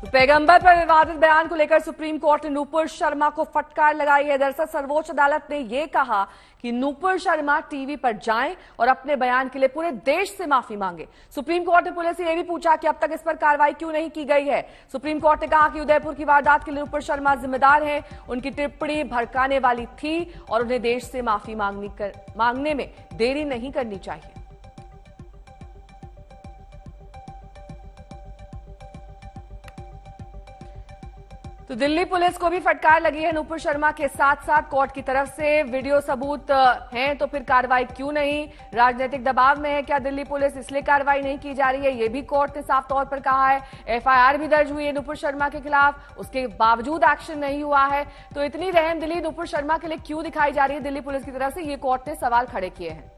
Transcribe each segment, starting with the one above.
पैगंबर पर विवादित बयान को लेकर सुप्रीम कोर्ट ने नूपुर शर्मा को फटकार लगाई है। दरअसल सर्वोच्च अदालत ने यह कहा कि नूपुर शर्मा टीवी पर जाएं और अपने बयान के लिए पूरे देश से माफी मांगे। सुप्रीम कोर्ट ने पुलिस से यह भी पूछा कि अब तक इस पर कार्रवाई क्यों नहीं की गई है। सुप्रीम कोर्ट ने कहा कि उदयपुर की वारदात के लिए नूपुर शर्मा जिम्मेदार हैं। उनकी टिप्पणी भड़काने वाली थी और उन्हें देश से माफी मांगने में देरी नहीं करनी चाहिए। तो दिल्ली पुलिस को भी फटकार लगी है नूपुर शर्मा के साथ साथ कोर्ट की तरफ से। वीडियो सबूत हैं तो फिर कार्रवाई क्यों नहीं? राजनीतिक दबाव में है क्या दिल्ली पुलिस, इसलिए कार्रवाई नहीं की जा रही है? ये भी कोर्ट ने साफ तौर पर कहा है। एफआईआर भी दर्ज हुई है नूपुर शर्मा के खिलाफ, उसके बावजूद एक्शन नहीं हुआ है। तो इतनी रहमदिली नूपुर शर्मा के लिए क्यों दिखाई जा रही है दिल्ली पुलिस की तरफ से, ये कोर्ट ने सवाल खड़े किए हैं।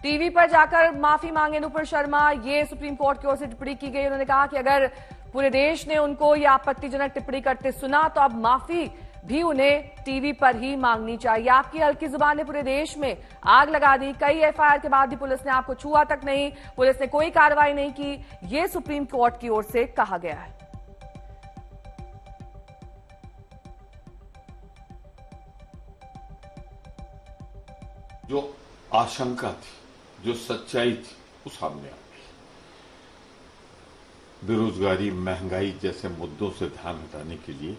टीवी पर जाकर माफी मांगे नूपुर शर्मा, ये सुप्रीम कोर्ट की ओर से टिप्पणी की गई। उन्होंने कहा कि अगर पूरे देश ने उनको ये आपत्तिजनक टिप्पणी करते सुना तो अब माफी भी उन्हें टीवी पर ही मांगनी चाहिए। आपकी हल्की जुबान ने पूरे देश में आग लगा दी। कई एफआईआर के बाद भी पुलिस ने आपको छुआ तक नहीं, पुलिस ने कोई कार्रवाई नहीं की, ये सुप्रीम कोर्ट की ओर से कहा गया है। जो आशंका थी, जो सच्चाई थी, वो सामने आ गई। बेरोजगारी, महंगाई जैसे मुद्दों से ध्यान हटाने के लिए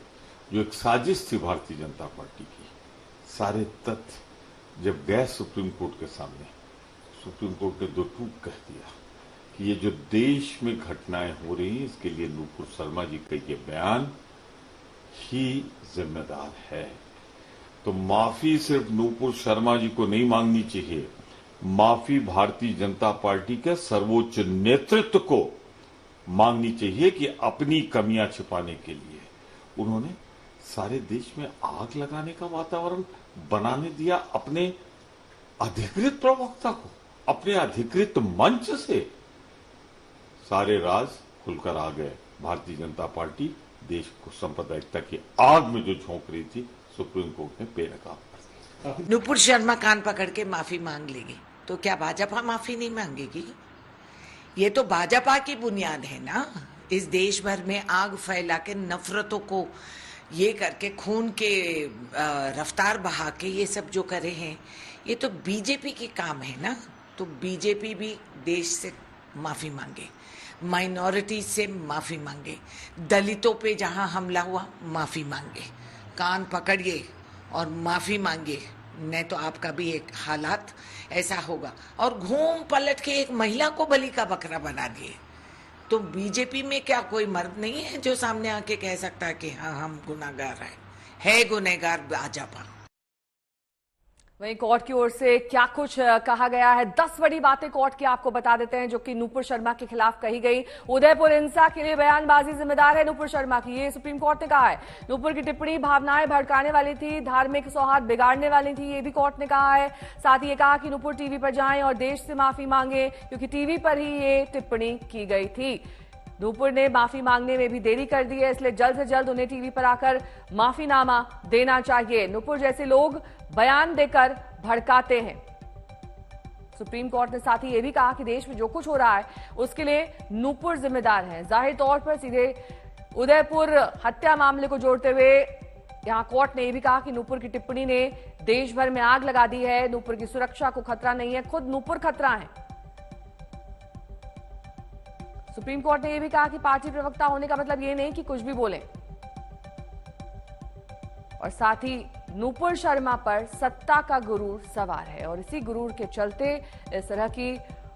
जो एक साजिश थी भारतीय जनता पार्टी की, सारे तथ्य जब गए सुप्रीम कोर्ट के सामने, सुप्रीम कोर्ट ने दो टूक कह दिया कि ये जो देश में घटनाएं हो रही हैं, इसके लिए नूपुर शर्मा जी का ये बयान ही जिम्मेदार है। तो माफी सिर्फ नूपुर शर्मा जी को नहीं मांगनी चाहिए, माफी भारतीय जनता पार्टी के सर्वोच्च नेतृत्व को मांगनी चाहिए कि अपनी कमियां छिपाने के लिए उन्होंने सारे देश में आग लगाने का वातावरण बनाने दिया। अपने अधिकृत प्रवक्ता को, अपने अधिकृत मंच से सारे राज खुलकर आ गए। भारतीय जनता पार्टी देश को सांप्रदायिकता की आग में जो झोंक रही थी, सुप्रीम कोर्ट ने बेनकाब कर दिया। नूपुर शर्मा कान पकड़ के माफी मांग लेगी तो क्या भाजपा माफी नहीं मांगेगी? ये तो भाजपा की बुनियाद है ना। इस देश भर में आग फैला के, नफरतों को ये करके, खून के रफ्तार बहा के ये सब जो करे हैं, ये तो बीजेपी के काम है ना। तो बीजेपी भी देश से माफी मांगे, माइनॉरिटीज से माफी मांगे, दलितों पे जहां हमला हुआ माफी मांगे, कान पकड़िए और माफी मांगे, नहीं तो आपका भी एक हालात ऐसा होगा। और घूम पलट के एक महिला को बलि का बकरा बना दिए। तो बीजेपी में क्या कोई मर्द नहीं है जो सामने आके कह सकता है कि हाँ हम गुनाहगार है गुनहगार भाजपा। वहीं कोर्ट की ओर से क्या कुछ कहा गया है, 10 बड़ी बातें कोर्ट की आपको बता देते हैं जो कि नूपुर शर्मा के खिलाफ कही गई। उदयपुर हिंसा के लिए बयानबाजी जिम्मेदार है नूपुर शर्मा की, ये सुप्रीम कोर्ट ने कहा है। नूपुर की टिप्पणी भावनाएं भड़काने वाली थी, धार्मिक सौहार्द बिगाड़ने वाली थी, ये भी कोर्ट ने कहा है। साथ ही ये कहा कि नूपुर टीवी पर जाएं और देश से माफी मांगे, क्योंकि टीवी पर ही ये टिप्पणी की गई थी। नूपुर ने माफी मांगने में भी देरी कर दी है, इसलिए जल्द से जल्द उन्हें टीवी पर आकर माफीनामा देना चाहिए। नूपुर जैसे लोग बयान देकर भड़काते हैं। सुप्रीम कोर्ट ने साथ ही यह भी कहा कि देश में जो कुछ हो रहा है उसके लिए नूपुर जिम्मेदार है। जाहिर तौर पर सीधे उदयपुर हत्या मामले को जोड़ते हुए यहां कोर्ट ने यह भी कहा कि नूपुर की टिप्पणी ने देश भर में आग लगा दी है। नूपुर की सुरक्षा को खतरा नहीं है, खुद नूपुर खतरा है। सुप्रीम कोर्ट ने यह भी कहा कि पार्टी प्रवक्ता होने का मतलब यह नहीं कि कुछ भी बोलें। और साथ ही नूपुर शर्मा पर सत्ता का गुरूर सवार है और इसी गुरूर के चलते इस तरह की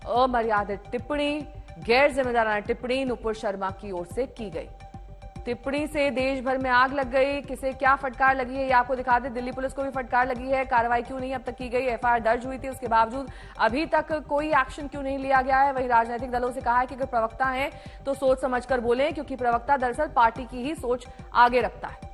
अमर्यादित टिप्पणी, गैर जिम्मेदाराना टिप्पणी नूपुर शर्मा की ओर से की गई। टिप्पणी से देश भर में आग लग गई। किसे क्या फटकार लगी है ये आपको दिखा दें। दिल्ली पुलिस को भी फटकार लगी है। कार्रवाई क्यों नहीं अब तक की गई? एफआईआर दर्ज हुई थी, उसके बावजूद अभी तक कोई एक्शन क्यों नहीं लिया गया है? वही राजनीतिक दलों से कहा है कि अगर प्रवक्ता हैं तो सोच समझकर बोलें, क्योंकि प्रवक्ता दरअसल पार्टी की ही सोच आगे रखता है।